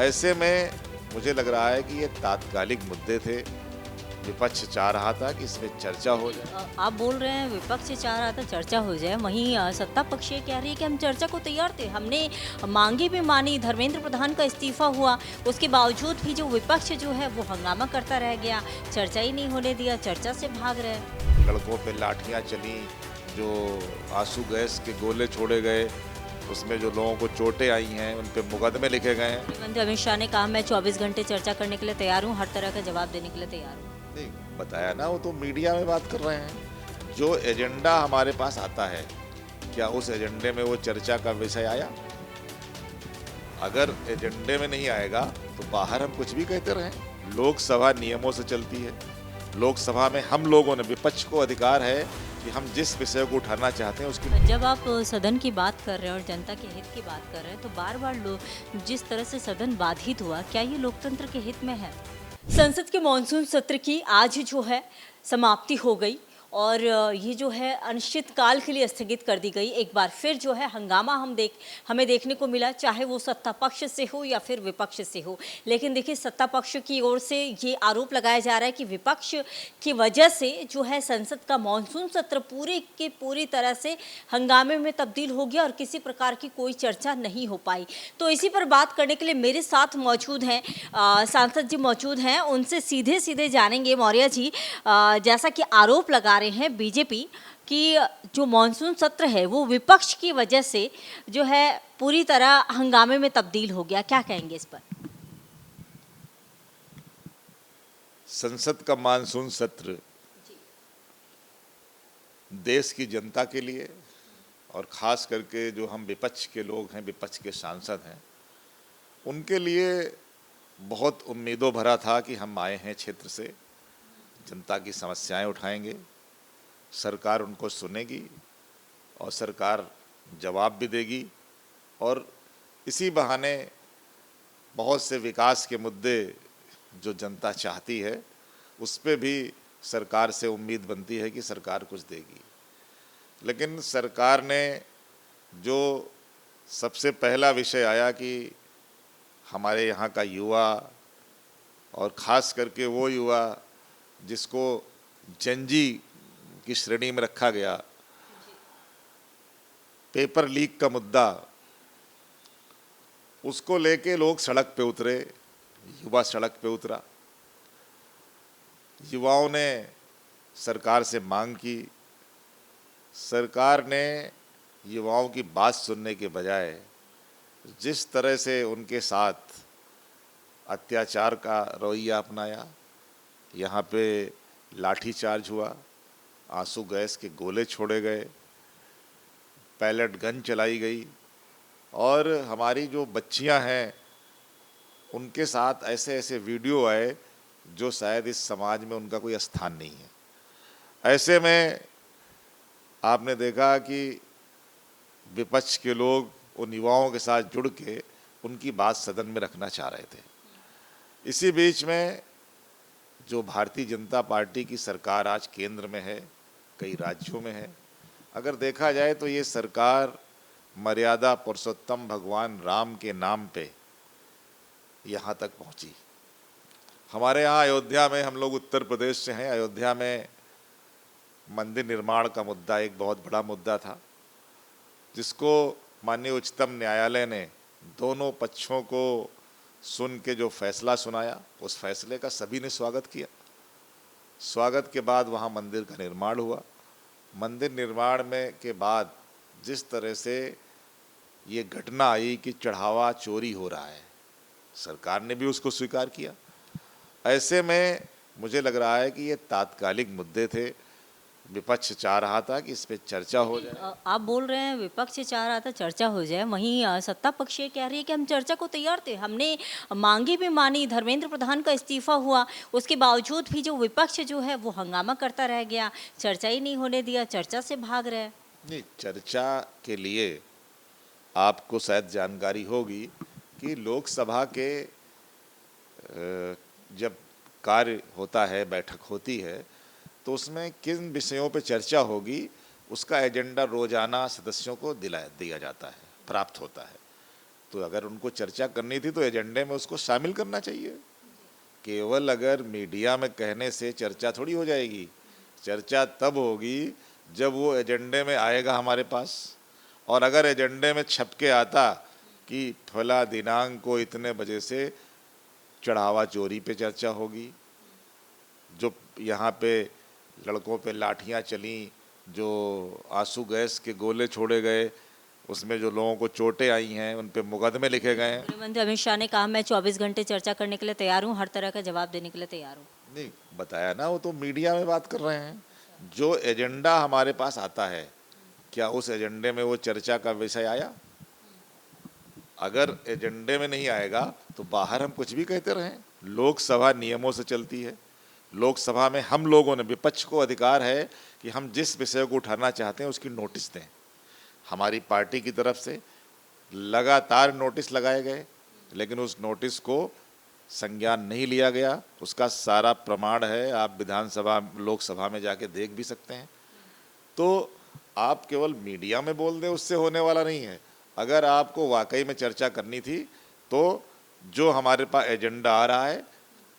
ऐसे में मुझे लग रहा है कि ये तात्कालिक मुद्दे थे। विपक्ष चाह रहा था कि इसमें चर्चा हो जाए। आप बोल रहे हैं विपक्ष चाह रहा था चर्चा हो जाए, वहीं सत्ता पक्ष ये कह रही है कि हम चर्चा को तैयार थे, हमने मांगे भी मानी, धर्मेंद्र प्रधान का इस्तीफा हुआ, उसके बावजूद भी जो विपक्ष जो है वो हंगामा करता रह गया, चर्चा ही नहीं होने दिया, चर्चा से भाग रहे। लड़कों पे लाठियां चली, जो आंसू गैस के गोले छोड़े गए, उसमें जो लोगों को चोटें आई हैं उन पे मुकदमे लिखे गए हैं। गृहमंत्री अमित शाह ने कहा मैं 24 घंटे चर्चा करने के लिए तैयार हूँ, हर तरह का जवाब देने के लिए तैयार हूँ। नहीं बताया ना, वो तो मीडिया में बात कर रहे हैं। जो एजेंडा हमारे पास आता है, क्या उस एजेंडे में वो चर्चा का विषय आया? अगर एजेंडे में नहीं आएगा तो बाहर हम कुछ भी कहते रहें। लोकसभा नियमों से चलती है। लोकसभा में हम लोगों ने, विपक्ष को अधिकार है कि हम जिस विषय को उठाना चाहते हैं उसकी। जब आप सदन की बात कर रहे हैं और जनता के हित की बात कर रहे हैं तो बार बार लोग जिस तरह से सदन बाधित हुआ, क्या ये लोकतंत्र के हित में है? संसद के मानसून सत्र की आज जो है समाप्ति हो गई और ये जो है अनिश्चित काल के लिए स्थगित कर दी गई। एक बार फिर जो है हंगामा हमें देखने को मिला, चाहे वो सत्ता पक्ष से हो या फिर विपक्ष से हो। लेकिन देखिए, सत्ता पक्ष की ओर से ये आरोप लगाया जा रहा है कि विपक्ष की वजह से जो है संसद का मानसून सत्र पूरे के पूरी तरह से हंगामे में तब्दील हो गया और किसी प्रकार की कोई चर्चा नहीं हो पाई। तो इसी पर बात करने के लिए मेरे साथ मौजूद हैं सांसद जी मौजूद हैं, उनसे सीधे सीधे जानेंगे। मौर्य जी, जैसा कि आरोप लगा रहे हैं बीजेपी कि जो मानसून सत्र है वो विपक्ष की वजह से जो है पूरी तरह हंगामे में तब्दील हो गया, क्या कहेंगे इस पर? संसद का मानसून सत्र देश की जनता के लिए और खास करके जो हम विपक्ष के लोग हैं, विपक्ष के सांसद हैं, उनके लिए बहुत उम्मीदों भरा था कि हम आए हैं क्षेत्र से, जनता की समस्याएं उठाएंगे, सरकार उनको सुनेगी और सरकार जवाब भी देगी और इसी बहाने बहुत से विकास के मुद्दे जो जनता चाहती है उस पे भी सरकार से उम्मीद बनती है कि सरकार कुछ देगी। लेकिन सरकार ने जो सबसे पहला विषय आया कि हमारे यहाँ का युवा और ख़ास करके वो युवा जिसको जनजी की श्रेणी में रखा गया, पेपर लीक का मुद्दा, उसको लेके लोग सड़क पे उतरे, युवा सड़क पे उतरा। युवाओं ने सरकार से मांग की। सरकार ने युवाओं की बात सुनने के बजाय जिस तरह से उनके साथ अत्याचार का रवैया अपनाया, यहाँ पे लाठीचार्ज हुआ, आंसू गैस के गोले छोड़े गए, पैलेट गन चलाई गई और हमारी जो बच्चियां हैं उनके साथ ऐसे ऐसे वीडियो आए जो शायद इस समाज में उनका कोई स्थान नहीं है। ऐसे में आपने देखा कि विपक्ष के लोग उन युवाओं के साथ जुड़ के उनकी बात सदन में रखना चाह रहे थे। इसी बीच में जो भारतीय जनता पार्टी की सरकार आज केंद्र में है, कई राज्यों में है, अगर देखा जाए तो ये सरकार मर्यादा पुरुषोत्तम भगवान राम के नाम पे यहाँ तक पहुँची। हमारे यहाँ अयोध्या में, हम लोग उत्तर प्रदेश से हैं, अयोध्या में मंदिर निर्माण का मुद्दा एक बहुत बड़ा मुद्दा था, जिसको माननीय उच्चतम न्यायालय ने दोनों पक्षों को सुन के जो फैसला सुनाया, उस फैसले का सभी ने स्वागत किया। स्वागत के बाद वहाँ मंदिर का निर्माण हुआ। मंदिर निर्माण में के बाद जिस तरह से ये घटना आई कि चढ़ावा चोरी हो रहा है, सरकार ने भी उसको स्वीकार किया। ऐसे में मुझे लग रहा है कि ये तात्कालिक मुद्दे थे। विपक्ष चाह रहा था कि इस पे चर्चा हो जाए। आप बोल रहे हैं विपक्ष चाह रहा था चर्चा हो जाए, वहीं सत्ता पक्ष ये कह रही है कि हम चर्चा को तैयार थे, हमने मांगे भी मानी, धर्मेंद्र प्रधान का इस्तीफा हुआ, उसके बावजूद भी जो विपक्ष जो है वो हंगामा करता रह गया, चर्चा ही नहीं होने दिया, चर्चा से भाग रहे। नहीं, चर्चा के लिए आपको शायद जानकारी होगी कि लोकसभा के जब कार्य होता है, बैठक होती है, तो उसमें किन विषयों पर चर्चा होगी उसका एजेंडा रोजाना सदस्यों को दिया जाता है, प्राप्त होता है। तो अगर उनको चर्चा करनी थी तो एजेंडे में उसको शामिल करना चाहिए। केवल अगर मीडिया में कहने से चर्चा थोड़ी हो जाएगी। चर्चा तब होगी जब वो एजेंडे में आएगा हमारे पास। और अगर एजेंडे में छप के आता कि फला दिनांक को इतने बजे से चढ़ावा चोरी पे चर्चा होगी, जो यहाँ पे लड़कों पे लाठियाँ चली, जो आंसू गैस के गोले छोड़े गए, उसमें जो लोगों को चोटें आई हैं, उन पे मुकदमे लिखे गए हैं। गृह मंत्री अमित शाह ने कहा मैं 24 घंटे चर्चा करने के लिए तैयार हूँ, हर तरह का जवाब देने के लिए तैयार हूँ। नहीं बताया ना, वो तो मीडिया में बात कर रहे हैं। जो एजेंडा हमारे पास आता है, क्या उस एजेंडे में वो चर्चा का विषय आया? अगर एजेंडे में नहीं आएगा तो बाहर हम कुछ भी कहते रहें। लोकसभा नियमों से चलती है। लोकसभा में हम लोगों ने, विपक्ष को अधिकार है कि हम जिस विषय को उठाना चाहते हैं उसकी नोटिस दें। हमारी पार्टी की तरफ से लगातार नोटिस लगाए गए, लेकिन उस नोटिस को संज्ञान नहीं लिया गया। उसका सारा प्रमाण है, आप विधानसभा लोकसभा में जाके देख भी सकते हैं। तो आप केवल मीडिया में बोल दें उससे होने वाला नहीं है। अगर आपको वाकई में चर्चा करनी थी तो जो हमारे पास एजेंडा आ रहा है,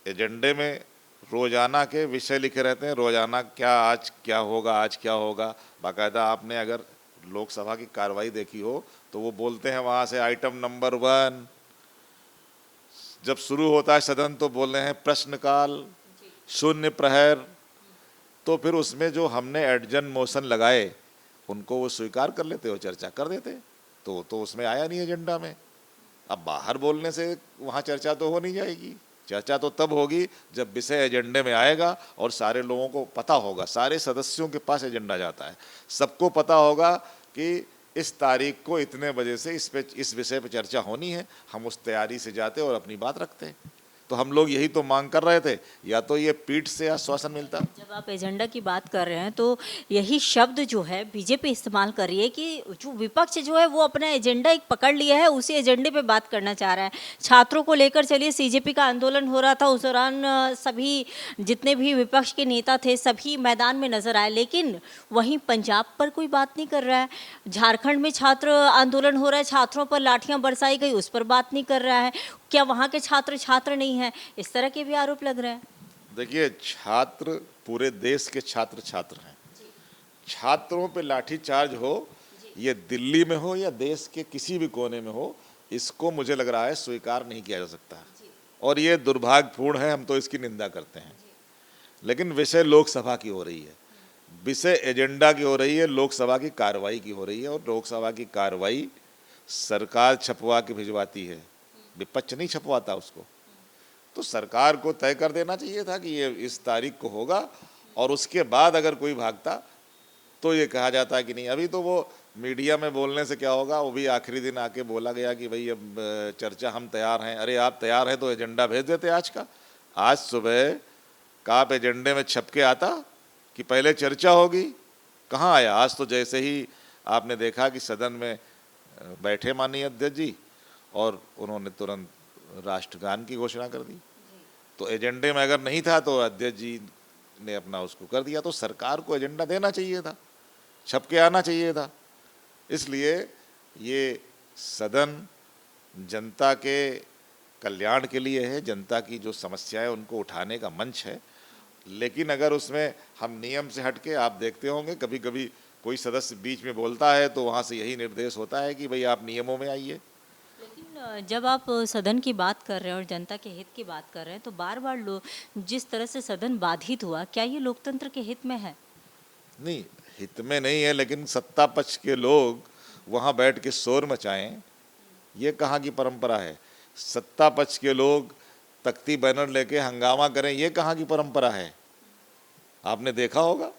एजेंडे में रोज़ाना के विषय लिखे रहते हैं। रोज़ाना क्या, आज क्या होगा, आज क्या होगा। बाकायदा आपने अगर लोकसभा की कार्रवाई देखी हो तो वो बोलते हैं वहाँ से आइटम नंबर 1, जब शुरू होता है सदन तो बोल रहे हैं प्रश्नकाल, शून्य प्रहर। तो फिर उसमें जो हमने एडजन मोशन लगाए उनको वो स्वीकार कर लेते हो, चर्चा कर देते। तो उसमें आया नहीं एजेंडा में। अब बाहर बोलने से वहाँ चर्चा तो हो नहीं जाएगी। चर्चा तो तब होगी जब विषय एजेंडे में आएगा और सारे लोगों को पता होगा। सारे सदस्यों के पास एजेंडा जाता है, सबको पता होगा कि इस तारीख को इतने बजे से इस विषय पे चर्चा होनी है। हम उस तैयारी से जाते और अपनी बात रखते। तो हम लोग यही तो मांग कर रहे थे, या तो ये पीठ से आश्वासन मिलता। जब आप एजेंडा की बात कर रहे हैं तो यही शब्द जो है बीजेपी इस्तेमाल कर रही है कि जो विपक्ष जो है वो अपना एजेंडा एक पकड़ लिया है, उसी एजेंडे पे बात करना चाह रहा है। छात्रों को लेकर चलिए, सीजेपी का आंदोलन हो रहा था, उस दौरान सभी जितने भी विपक्ष के नेता थे सभी मैदान में नजर आए, लेकिन वहीं पंजाब पर कोई बात नहीं कर रहा है। झारखंड में छात्र आंदोलन हो रहा है, छात्रों पर लाठियां बरसाई गई, उस पर बात नहीं कर रहा है। क्या वहाँ के छात्र छात्र नहीं हैं? इस तरह के भी आरोप लग रहे हैं। देखिए, छात्र पूरे देश के छात्र छात्र हैं। छात्रों पे लाठीचार्ज हो, ये दिल्ली में हो या देश के किसी भी कोने में हो, इसको मुझे लग रहा है स्वीकार नहीं किया जा सकता। और ये दुर्भाग्यपूर्ण है, हम तो इसकी निंदा करते हैं। लेकिन विषय लोकसभा की हो रही है, विषय एजेंडा की हो रही है, लोकसभा की कार्रवाई की हो रही है। और लोकसभा की कार्रवाई सरकार छपवा के भिजवाती है, विपक्ष नहीं छपवाता उसको। तो सरकार को तय कर देना चाहिए था कि ये इस तारीख को होगा, और उसके बाद अगर कोई भागता तो ये कहा जाता कि नहीं। अभी तो वो मीडिया में बोलने से क्या होगा, वो भी आखिरी दिन आके बोला गया कि भाई अब चर्चा हम तैयार हैं। अरे आप तैयार हैं तो एजेंडा भेज देते आज का। आज सुबह का आप एजेंडे में छप के आता कि पहले चर्चा होगी, कहाँ आया। आज तो जैसे ही आपने देखा कि सदन में बैठे माननीय अध्यक्ष जी और उन्होंने तुरंत राष्ट्रगान की घोषणा कर दी। तो एजेंडे में अगर नहीं था तो अध्यक्ष जी ने अपना उसको कर दिया। तो सरकार को एजेंडा देना चाहिए था, छप के आना चाहिए था। इसलिए ये सदन जनता के कल्याण के लिए है, जनता की जो समस्याएं उनको उठाने का मंच है। लेकिन अगर उसमें हम नियम से हटके, आप देखते होंगे कभी कभी कोई सदस्य बीच में बोलता है तो वहाँ से यही निर्देश होता है कि भाई आप नियमों में आइए। लेकिन जब आप सदन की बात कर रहे हैं और जनता के हित की बात कर रहे हैं तो बार बार लोग जिस तरह से सदन बाधित हुआ, क्या ये लोकतंत्र के हित में है? नहीं, हित में नहीं है, लेकिन सत्ता पक्ष के लोग वहाँ बैठ के शोर मचाएं, ये कहाँ की परंपरा है। सत्ता पक्ष के लोग तख्ती बैनर लेके हंगामा करें, ये कहाँ की परंपरा है। आपने देखा होगा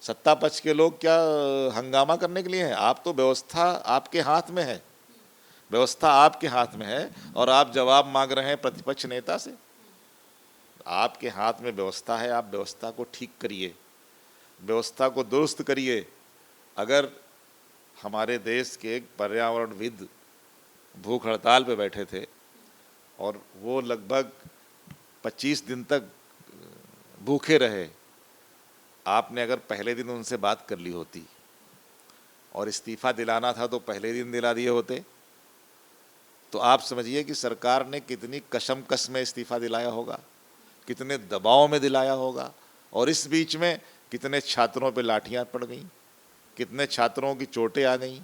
सत्ता पक्ष के लोग क्या हंगामा करने के लिए हैं। आप तो व्यवस्था आपके हाथ में है, व्यवस्था आपके हाथ में है, और आप जवाब मांग रहे हैं प्रतिपक्ष नेता से। आपके हाथ में व्यवस्था है, आप व्यवस्था को ठीक करिए, व्यवस्था को दुरुस्त करिए। अगर हमारे देश के एक पर्यावरणविद भूख हड़ताल पे बैठे थे और वो लगभग 25 दिन तक भूखे रहे, आपने अगर पहले दिन उनसे बात कर ली होती और इस्तीफा दिलाना था तो पहले दिन दिला दिए होते। तो आप समझिए कि सरकार ने कितनी कशमकश में इस्तीफा दिलाया होगा, कितने दबाव में दिलाया होगा, और इस बीच में कितने छात्रों पे लाठियां पड़ गईं, कितने छात्रों की चोटें आ गईं,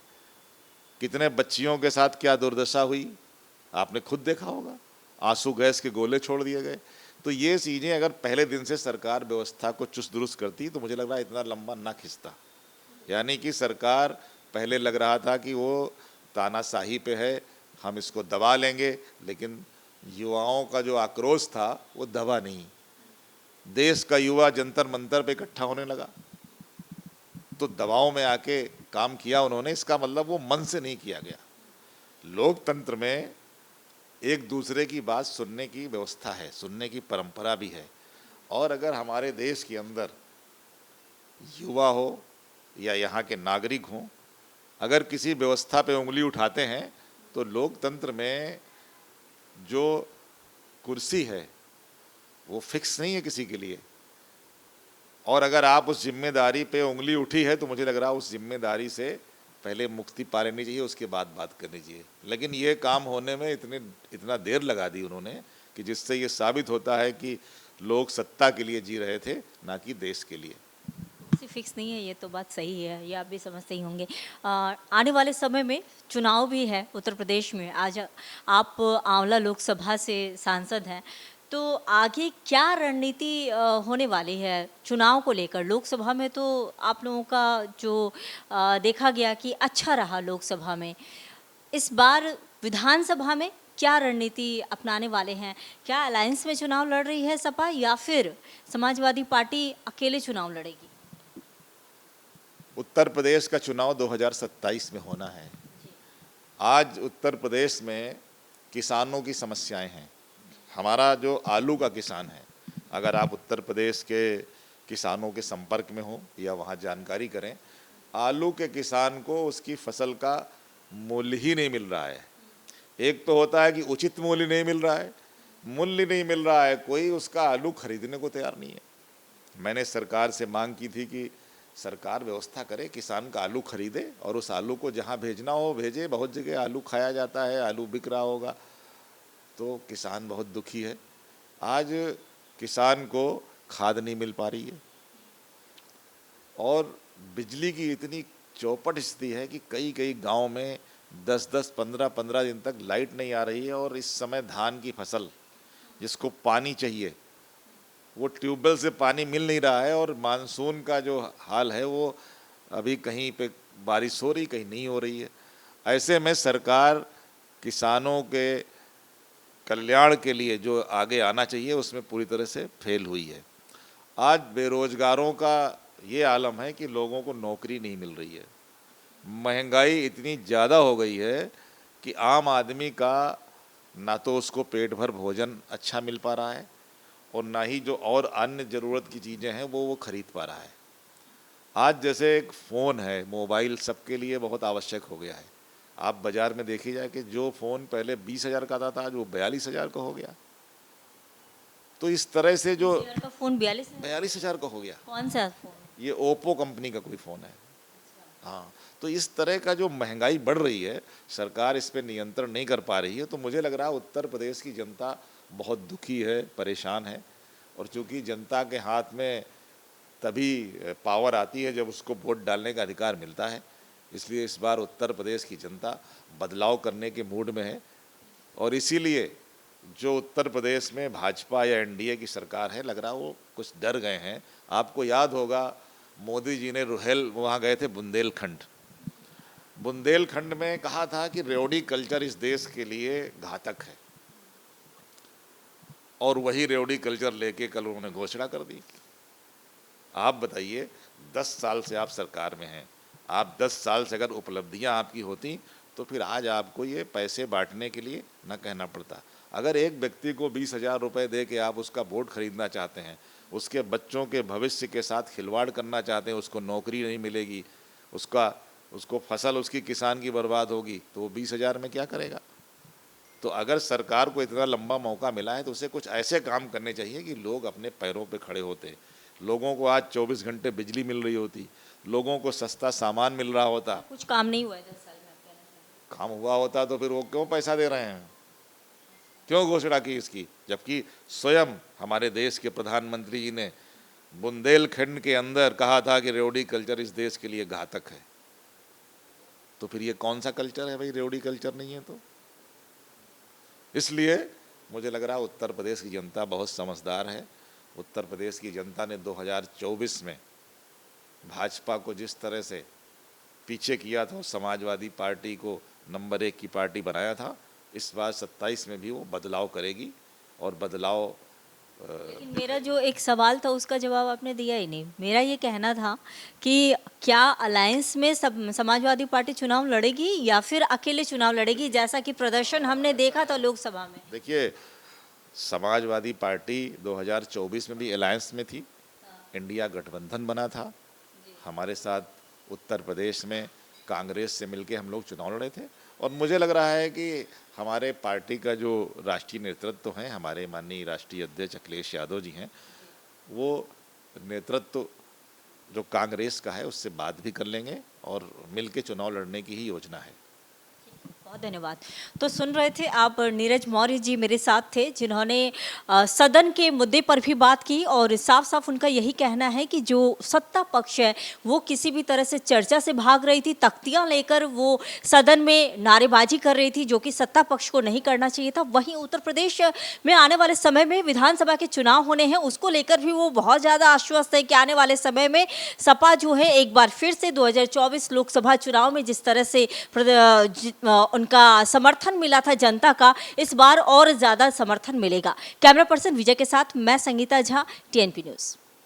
कितने बच्चियों के साथ क्या दुर्दशा हुई, आपने खुद देखा होगा। आंसू गैस के गोले छोड़ दिए गए। तो ये चीज़ें अगर पहले दिन से सरकार व्यवस्था को चुस्त दुरुस्त करती तो मुझे लग रहा है इतना लंबा ना खिंचता। यानी कि सरकार पहले लग रहा था कि वो तानाशाही पे है, हम इसको दबा लेंगे, लेकिन युवाओं का जो आक्रोश था वो दबा नहीं। देश का युवा जंतर मंतर पे इकट्ठा होने लगा, तो दबाव में आके काम किया उन्होंने। इसका मतलब वो मन से नहीं किया गया। लोकतंत्र में एक दूसरे की बात सुनने की व्यवस्था है, सुनने की परंपरा भी है। और अगर हमारे देश के अंदर युवा हो या यहाँ के नागरिक हों, अगर किसी व्यवस्था पे उंगली उठाते हैं तो लोकतंत्र में जो कुर्सी है वो फिक्स नहीं है किसी के लिए। और अगर आप उस जिम्मेदारी पे उंगली उठी है तो मुझे लग रहा है उस जिम्मेदारी से पहले मुक्ति पा लेनी चाहिए, उसके बाद बात करनी चाहिए। लेकिन ये काम होने में इतना देर लगा दी उन्होंने कि जिससे ये साबित होता है कि लोग सत्ता के लिए जी रहे थे, ना कि देश के लिए। फिक्स नहीं है, ये तो बात सही है, ये आप भी समझते ही होंगे। आने वाले समय में चुनाव भी है उत्तर प्रदेश में। आज आप आंवला लोकसभा से सांसद हैं, तो आगे क्या रणनीति होने वाली है चुनाव को लेकर? लोकसभा में तो आप लोगों का जो देखा गया कि अच्छा रहा लोकसभा में, इस बार विधानसभा में क्या रणनीति अपनाने वाले हैं? क्या अलायंस में चुनाव लड़ रही है सपा, या फिर समाजवादी पार्टी अकेले चुनाव लड़ेगी? उत्तर प्रदेश का चुनाव 2027 में होना है। आज उत्तर प्रदेश में किसानों की समस्याएं हैं। हमारा जो आलू का किसान है, अगर आप उत्तर प्रदेश के किसानों के संपर्क में हो या वहाँ जानकारी करें, आलू के किसान को उसकी फसल का मूल्य ही नहीं मिल रहा है। एक तो होता है कि उचित मूल्य नहीं मिल रहा है, मूल्य नहीं मिल रहा है, कोई उसका आलू खरीदने को तैयार नहीं है। मैंने सरकार से मांग की थी कि सरकार व्यवस्था करे, किसान का आलू खरीदे और उस आलू को जहाँ भेजना हो भेजे। बहुत जगह आलू खाया जाता है, आलू बिक रहा होगा, तो किसान बहुत दुखी है। आज किसान को खाद नहीं मिल पा रही है, और बिजली की इतनी चौपट स्थिति है कि कई कई गांव में 10-10, 15-15 दिन तक लाइट नहीं आ रही है। और इस समय धान की फसल जिसको पानी चाहिए, वो ट्यूबवेल से पानी मिल नहीं रहा है। और मानसून का जो हाल है वो अभी कहीं पे बारिश हो रही, कहीं नहीं हो रही है। ऐसे में सरकार किसानों के कल्याण के लिए जो आगे आना चाहिए उसमें पूरी तरह से फेल हुई है। आज बेरोजगारों का ये आलम है कि लोगों को नौकरी नहीं मिल रही है। महंगाई इतनी ज़्यादा हो गई है कि आम आदमी का ना तो उसको पेट भर भोजन अच्छा मिल पा रहा है, और ना ही जो और अन्य ज़रूरत की चीज़ें हैं वो खरीद पा रहा है। आज जैसे एक फ़ोन है, मोबाइल सबके लिए बहुत आवश्यक हो गया है। आप बाज़ार में देखिए जाए कि जो फ़ोन पहले 20,000 का आता था, आज वो 42,000 का हो गया। तो इस तरह से जो 20,000 का फ़ोन 42,000 का हो गया, कौन सा फ़ोन? ये ओप्पो कंपनी का कोई फ़ोन है। हाँ, तो इस तरह का जो महंगाई बढ़ रही है, सरकार इस पे नियंत्रण नहीं कर पा रही है। तो मुझे लग रहा है उत्तर प्रदेश की जनता बहुत दुखी है, परेशान है। और चूंकि जनता के हाथ में तभी पावर आती है जब उसको वोट डालने का अधिकार मिलता है, इसलिए इस बार उत्तर प्रदेश की जनता बदलाव करने के मूड में है। और इसीलिए जो उत्तर प्रदेश में भाजपा या एनडीए की सरकार है, लग रहा है वो कुछ डर गए हैं। आपको याद होगा मोदी जी ने रुहेल वहाँ गए थे बुंदेलखंड। बुंदेलखंड में कहा था कि रेवड़ी कल्चर इस देश के लिए घातक है, और वही रेवड़ी कल्चर लेके कल उन्होंने घोषणा कर दी। आप बताइए, 10 साल से आप सरकार में हैं, आप 10 साल से अगर उपलब्धियां आपकी होती तो फिर आज आपको ये पैसे बांटने के लिए न कहना पड़ता। अगर एक व्यक्ति को 20,000 रुपये दे के आप उसका वोट खरीदना चाहते हैं, उसके बच्चों के भविष्य के साथ खिलवाड़ करना चाहते हैं, उसको नौकरी नहीं मिलेगी, उसको फसल उसकी किसान की बर्बाद होगी, तो वो 20,000 में क्या करेगा? तो अगर सरकार को इतना लंबा मौका मिला है तो उसे कुछ ऐसे काम करने चाहिए कि लोग अपने पैरों पे खड़े होते, लोगों को आज 24 घंटे बिजली मिल रही होती, लोगों को सस्ता सामान मिल रहा होता। कुछ काम नहीं हुआ है 10 साल में, आप कहना चाह रहे काम हुआ होता तो फिर वो क्यों पैसा दे रहे हैं, क्यों घोषणा की इसकी, जबकि स्वयं हमारे देश के प्रधानमंत्री जी ने बुंदेलखंड के अंदर कहा था कि रेवड़ी कल्चर इस देश के लिए घातक है। तो फिर ये कौन सा कल्चर है भाई, रेवड़ी कल्चर नहीं है तो। इसलिए मुझे लग रहा है उत्तर प्रदेश की जनता बहुत समझदार है। उत्तर प्रदेश की जनता ने 2024 में भाजपा को जिस तरह से पीछे किया था, समाजवादी पार्टी को नंबर 1 की पार्टी बनाया था, इस बार 27 में भी वो बदलाव करेगी। और बदलाव लेकिन मेरा जो एक सवाल था उसका जवाब आपने दिया ही नहीं। मेरा ये कहना था कि क्या अलायंस में सब समाजवादी पार्टी चुनाव लड़ेगी या फिर अकेले चुनाव लड़ेगी, जैसा कि प्रदर्शन हमने देखा था लोकसभा में। देखिए, समाजवादी पार्टी 2024 में भी अलायंस में थी, इंडिया गठबंधन बना था, हमारे साथ उत्तर प्रदेश में कांग्रेस से मिलके हम लोग चुनाव लड़े थे। और मुझे लग रहा है कि हमारे पार्टी का जो राष्ट्रीय नेतृत्व है, हमारे माननीय राष्ट्रीय अध्यक्ष अखिलेश यादव जी हैं, वो नेतृत्व जो कांग्रेस का है उससे बात भी कर लेंगे और मिलके चुनाव लड़ने की ही योजना है। बहुत धन्यवाद। तो सुन रहे थे आप, नीरज मौर्य जी मेरे साथ थे, जिन्होंने सदन के मुद्दे पर भी बात की और साफ साफ उनका यही कहना है कि जो सत्ता पक्ष है वो किसी भी तरह से चर्चा से भाग रही थी, तख्तियां लेकर वो सदन में नारेबाजी कर रही थी, जो कि सत्ता पक्ष को नहीं करना चाहिए था। वहीं उत्तर प्रदेश में आने वाले समय में विधानसभा के चुनाव होने हैं, उसको लेकर भी वो बहुत ज़्यादा आश्वस्त है कि आने वाले समय में सपा जो है एक बार फिर से 2024 लोकसभा चुनाव में जिस तरह से उनका समर्थन मिला था जनता का, इस बार और ज़्यादा समर्थन मिलेगा। कैमरा पर्सन विजय के साथ मैं संगीता झा, TNP न्यूज़।